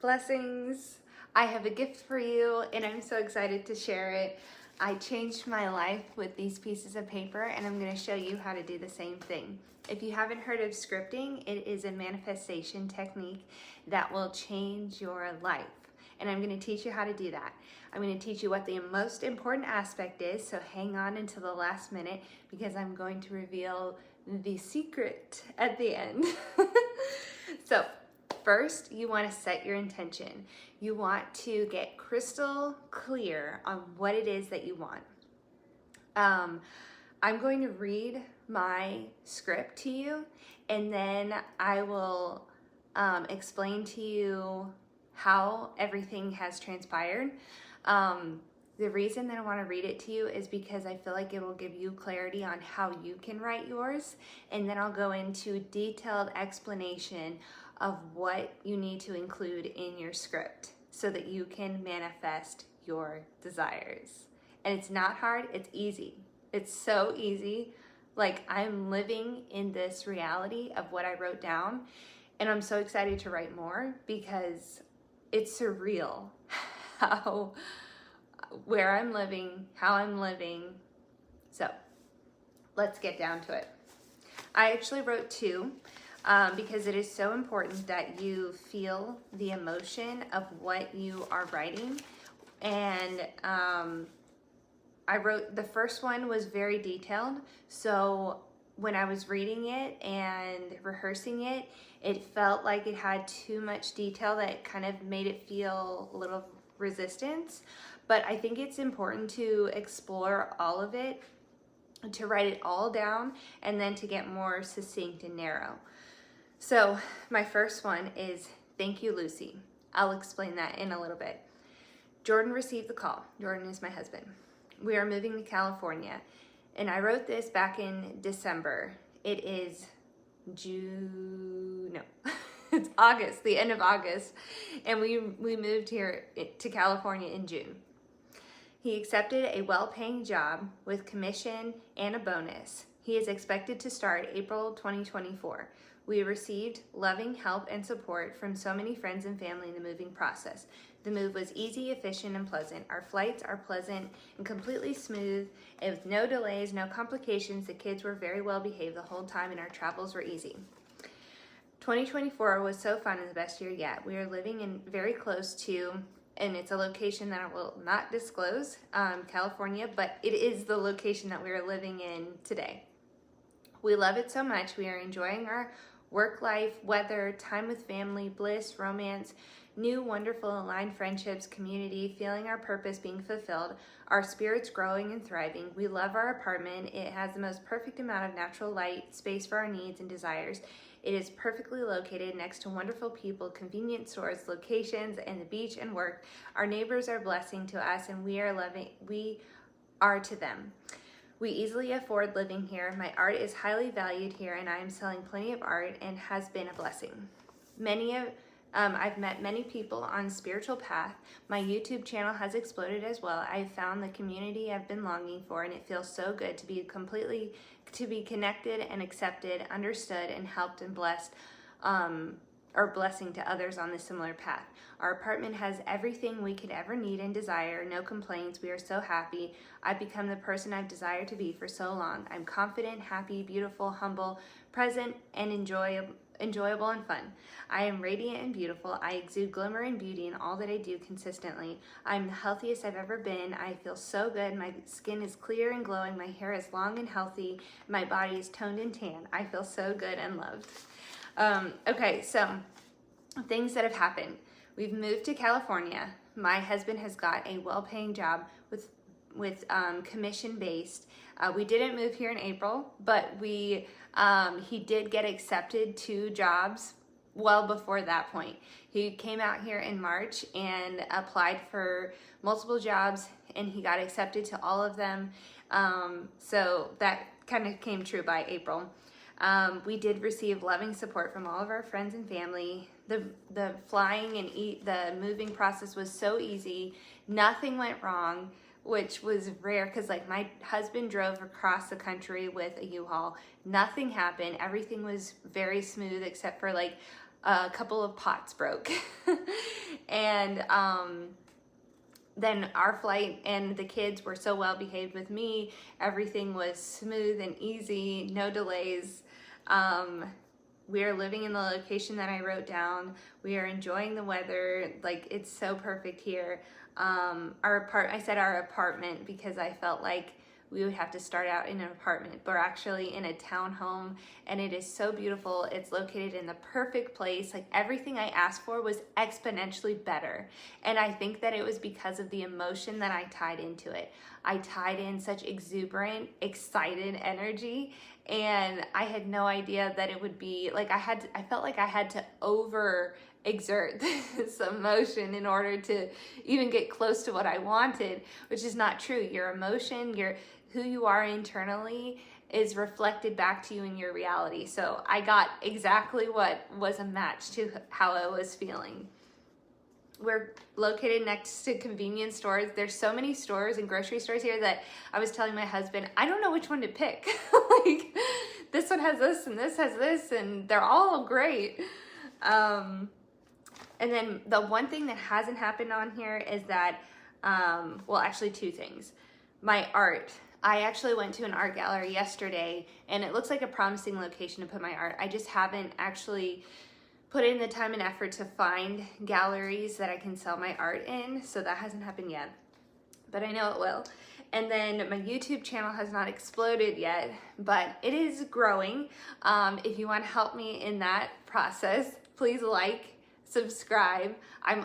Blessings. I have a gift for you and I'm so excited to share it. I changed my life with these pieces of paper and I'm going to show you how to do the same thing. If you haven't heard of scripting, it is a manifestation technique that will change your life. And I'm going to teach you how to do that. I'm going to teach you what the most important aspect is, so hang on until the last minute because I'm going to reveal the secret at the end. So, first, you want to set your intention. You want to get crystal clear on what it is that you want. I'm going to read my script to you, and then I will explain to you how everything has transpired. The reason that I want to read it to you is because I feel like it will give you clarity on how you can write yours, and then I'll go into detailed explanation of what you need to include in your script so that you can manifest your desires. And it's not hard, it's easy. It's so easy. Like, I'm living in this reality of what I wrote down, and I'm so excited to write more because it's surreal where I'm living, how I'm living. So let's get down to it. I actually wrote two because it is so important that you feel the emotion of what you are writing. And I wrote, the first one was very detailed. So when I was reading it and rehearsing it, it felt like it had too much detail that kind of made it feel a little resistance. But I think it's important to explore all of it, to write it all down, and then to get more succinct and narrow. So my first one is, thank you, Lucy. I'll explain that in a little bit. Jordan received the call. Jordan is my husband. We are moving to California. And I wrote this back in December. It is it's August, the end of August. And we moved here to California in June. He accepted a well-paying job with commission and a bonus. He is expected to start April 2024. We received loving help and support from so many friends and family in the moving process. The move was easy, efficient, and pleasant. Our flights are pleasant and completely smooth, and with no delays, no complications. The kids were very well behaved the whole time, and our travels were easy. 2024 was so fun and the best year yet. We are living in very close to, and it's a location that I will not disclose, California, but it is the location that we are living in today. We love it so much. We are enjoying our work life, weather, time with family, bliss, romance, new wonderful aligned friendships, community, feeling our purpose being fulfilled, our spirits growing and thriving. We love our apartment. It has the most perfect amount of natural light, space for our needs and desires. It is perfectly located next to wonderful people, convenience stores, locations, and the beach and work. Our neighbors are a blessing to us, and we are to them. We easily afford living here. My art is highly valued here, and I am selling plenty of art and has been a blessing. I've met many people on spiritual path. My YouTube channel has exploded as well. I've found the community I've been longing for, and it feels so good to be connected and accepted, understood, and helped and blessed, or blessing to others on this similar path. Our apartment has everything we could ever need and desire. No complaints. We are so happy. I've become the person I've desired to be for so long. I'm confident, happy, beautiful, humble, present, and enjoyable and fun. I am radiant and beautiful. I exude glimmer and beauty in all that I do consistently. I'm the healthiest I've ever been. I feel so good. My skin is clear and glowing. My hair is long and healthy. My body is toned and tan. I feel so good and loved. Okay, so things that have happened. We've moved to California. My husband has got a well-paying job with commission-based. We didn't move here in April, but he did get accepted to jobs well before that point. He came out here in March and applied for multiple jobs, and he got accepted to all of them. So that kind of came true by April. We did receive loving support from all of our friends and family. The flying and the moving process was so easy. Nothing went wrong, which was rare because like my husband drove across the country with a U-Haul. Nothing happened. Everything was very smooth except for like a couple of pots broke. And then our flight, and the kids were so well behaved with me. Everything was smooth and easy, no delays. We are living in the location that I wrote down. We are enjoying the weather. Like, it's so perfect here. I said our apartment because I felt like we would have to start out in an apartment, but we're actually in a townhome, and it is so beautiful. It's located in the perfect place. Like, everything I asked for was exponentially better. And I think that it was because of the emotion that I tied into it. I tied in such exuberant, excited energy, and I had no idea that it would be like I felt like I had to exert this emotion in order to even get close to what I wanted, which is not true. Your emotion, who you are internally is reflected back to you in your reality. So I got exactly what was a match to how I was feeling. We're located next to convenience stores. There's so many stores and grocery stores here that I was telling my husband, I don't know which one to pick. Like, this one has this and this has this, and they're all great. And then the one thing that hasn't happened on here is that, well, actually two things. My art. I actually went to an art gallery yesterday, and it looks like a promising location to put my art. I just haven't actually put in the time and effort to find galleries that I can sell my art in, so that hasn't happened yet, but I know it will. And then my YouTube channel has not exploded yet, but it is growing. If you want to help me in that process, please like, subscribe. I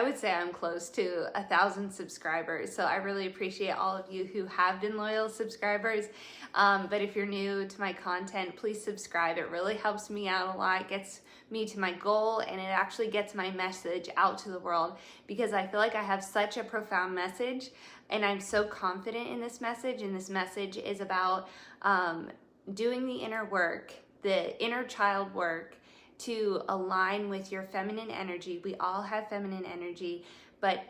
would say I'm close to 1,000 subscribers. So I really appreciate all of you who have been loyal subscribers. But if you're new to my content, please subscribe. It really helps me out a lot. It gets me to my goal, and it actually gets my message out to the world, because I feel like I have such a profound message, and I'm so confident in this message. And this message is about doing the inner work, the inner child work, to align with your feminine energy. We all have feminine energy, but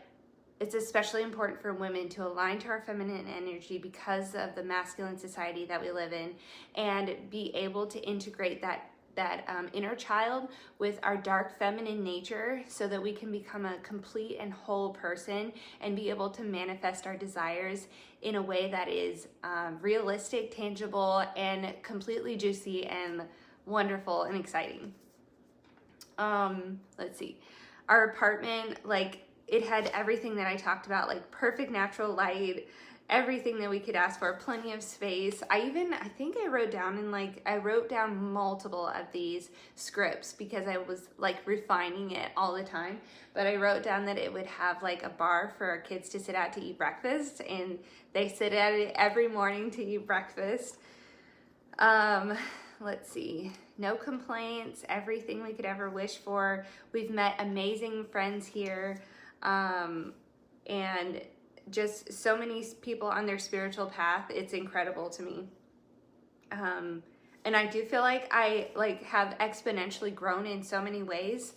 it's especially important for women to align to our feminine energy because of the masculine society that we live in, and be able to integrate that inner child with our dark feminine nature, so that we can become a complete and whole person and be able to manifest our desires in a way that is realistic, tangible, and completely juicy and wonderful and exciting. Let's see. Our apartment, like, it had everything that I talked about, like perfect natural light, everything that we could ask for, plenty of space. I think I wrote down multiple of these scripts because I was like refining it all the time. But I wrote down that it would have like a bar for our kids to sit at to eat breakfast, and they sit at it every morning to eat breakfast. Let's see. No complaints, everything we could ever wish for. We've met amazing friends here, and just so many people on their spiritual path. It's incredible to me. And I do feel like I have exponentially grown in so many ways.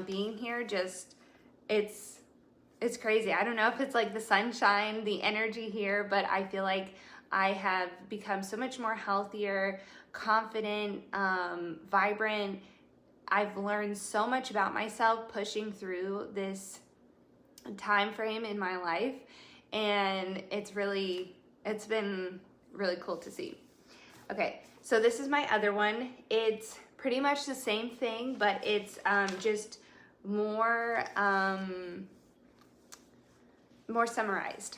Being here, it's crazy. I don't know if it's like the sunshine, the energy here, but I feel like I have become so much more healthier, confident, vibrant. I've learned so much about myself pushing through this time frame in my life, and it's been really cool to see. Okay, so this is my other one. It's pretty much the same thing, but it's just more summarized.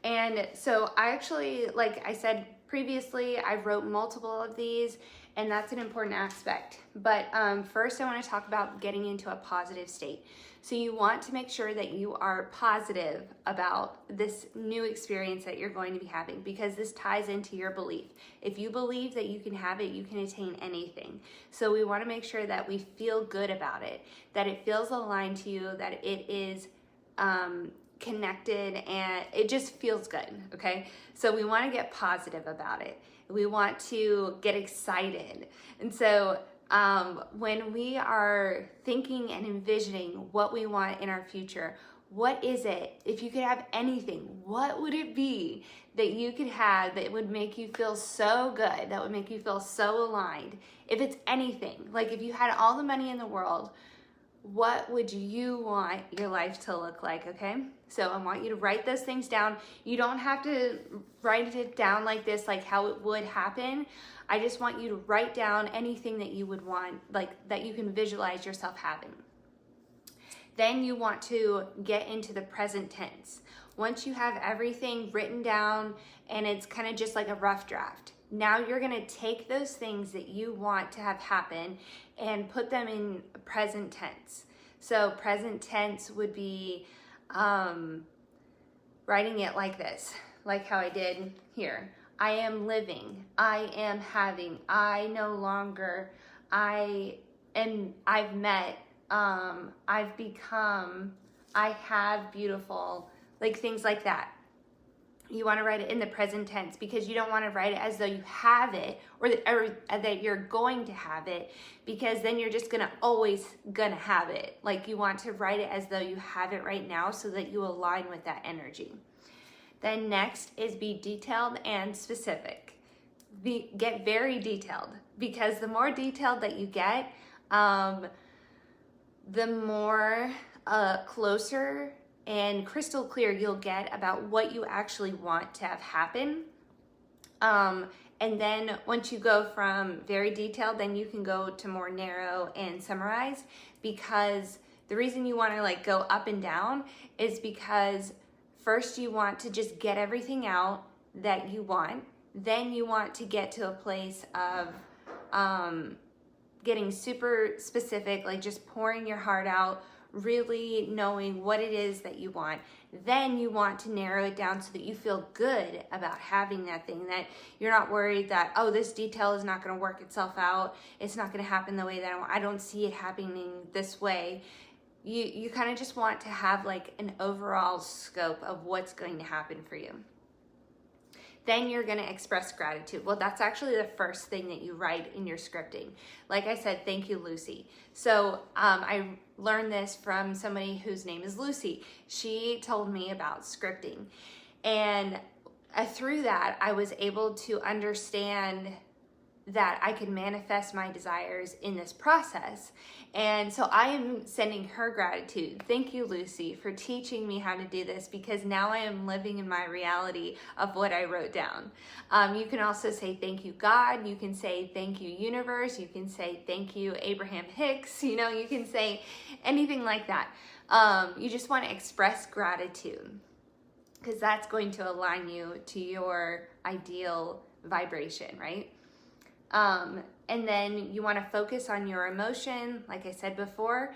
And so I actually, like I said previously, I wrote multiple of these, and that's an important aspect. But first I want to talk about getting into a positive state. So you want to make sure that you are positive about this new experience that you're going to be having, because this ties into your belief. If you believe that you can have it, you can attain anything. So we want to make sure that we feel good about it, that it feels aligned to you, that it is connected, and it just feels good, okay? So we want to get positive about it. We want to get excited. And so when we are thinking and envisioning what we want in our future, What is it? If you could have anything, what would it be that you could have that would make you feel so good, that would make you feel so aligned? If it's anything, like if you had all the money in the world, what would you want your life to look like, okay? So I want you to write those things down. You don't have to write it down like this, like how it would happen. I just want you to write down anything that you would want, like that you can visualize yourself having. Then you want to get into the present tense. Once you have everything written down and it's kind of just like a rough draft, now you're going to take those things that you want to have happen and put them in present tense. So present tense would be writing it like this, like how I did here. I am living, I am having, I no longer, I've met, I've become, I have beautiful, like things like that. You want to write it in the present tense because you don't want to write it as though you have it or that you're going to have it, because then you're just always gonna have it. Like you want to write it as though you have it right now so that you align with that energy. Then next is be detailed and specific. Get very detailed, because the more detailed that you get, the more closer and crystal clear you'll get about what you actually want to have happen. And then once you go from very detailed, then you can go to more narrow and summarized, because the reason you want to like go up and down is because first you want to just get everything out that you want. Then you want to get to a place of getting super specific, like just pouring your heart out, really knowing what it is that you want. Then you want to narrow it down so that you feel good about having that thing, that you're not worried that, oh, this detail is not going to work itself out. It's not going to happen the way that I want. I don't see it happening this way. You kind of just want to have like an overall scope of what's going to happen for you. Then you're going to express gratitude. Well, that's actually the first thing that you write in your scripting. Like I said, thank you, Lucy. So I learned this from somebody whose name is Lucy. She told me about scripting. And through that, I was able to understand that I could manifest my desires in this process. And so I am sending her gratitude. Thank you, Lucy, for teaching me how to do this, because now I am living in my reality of what I wrote down. You can also say thank you, God. You can say thank you, universe. You can say thank you, Abraham Hicks. You know, you can say anything like that. You just want to express gratitude, because that's going to align you to your ideal vibration, right? And then you want to focus on your emotion. Like I said before,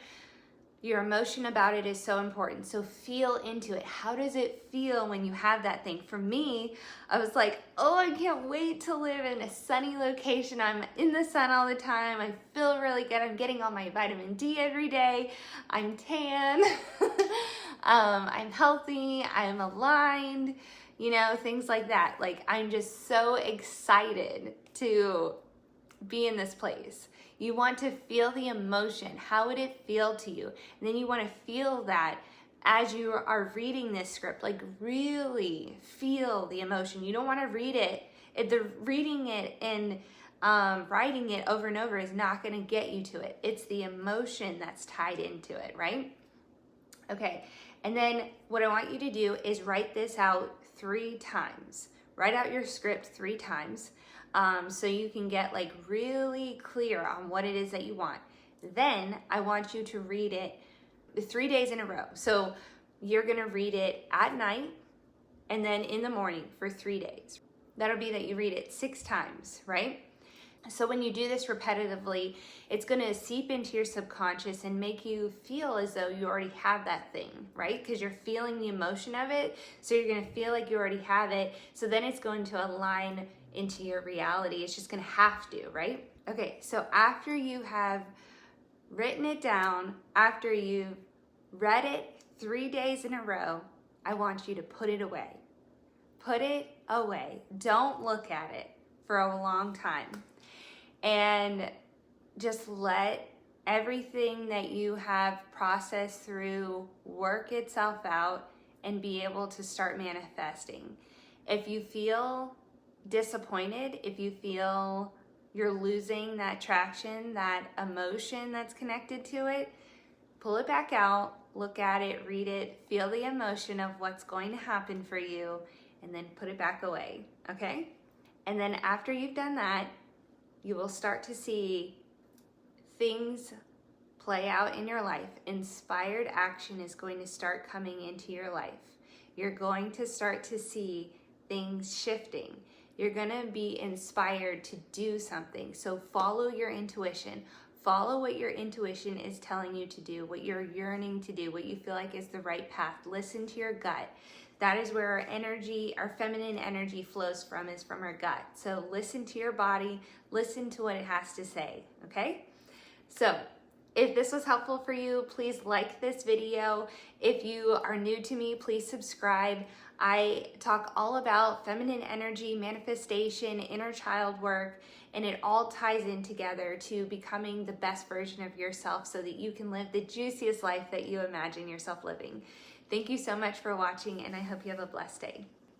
your emotion about it is so important. So feel into it. How does it feel when you have that thing? For me, I was like, oh, I can't wait to live in a sunny location. I'm in the sun all the time. I feel really good. I'm getting all my vitamin D every day. I'm tan. I'm healthy. I'm aligned. You know, things like that. Like, I'm just so excited to be in this place. You want to feel the emotion. How would it feel to you? And then you want to feel that as you are reading this script, like really feel the emotion. You don't want to read it. Reading it and writing it over and over is not going to get you to it. It's the emotion that's tied into it, right? Okay. And then what I want you to do is write this out 3 times. Write out your script 3 times. So you can get like really clear on what it is that you want. Then I want you to read it 3 days in a row. So you're going to read it at night and then in the morning for 3 days. That'll be that you read it 6 times, right? So when you do this repetitively, it's going to seep into your subconscious and make you feel as though you already have that thing, right? Because you're feeling the emotion of it. So you're going to feel like you already have it. So then it's going to align into your reality. It's just going to have to, right? Okay, so after you have written it down, after you've read it 3 days in a row, I want you to put it away. Put it away. Don't look at it for a long time. And just let everything that you have processed through work itself out and be able to start manifesting. If you feel disappointed, if you feel you're losing that traction, that emotion that's connected to it, pull it back out, look at it, read it, feel the emotion of what's going to happen for you, and then put it back away, okay? And then after you've done that, you will start to see things play out in your life. Inspired action is going to start coming into your life. You're going to start to see things shifting. You're going to be inspired to do something. So follow your intuition. Follow what your intuition is telling you to do, what you're yearning to do, what you feel like is the right path. Listen to your gut. That is where our energy, our feminine energy flows from, is from our gut. So listen to your body, listen to what it has to say, okay? So if this was helpful for you, please like this video. If you are new to me, please subscribe. I talk all about feminine energy, manifestation, inner child work, and it all ties in together to becoming the best version of yourself so that you can live the juiciest life that you imagine yourself living. Thank you so much for watching, and I hope you have a blessed day.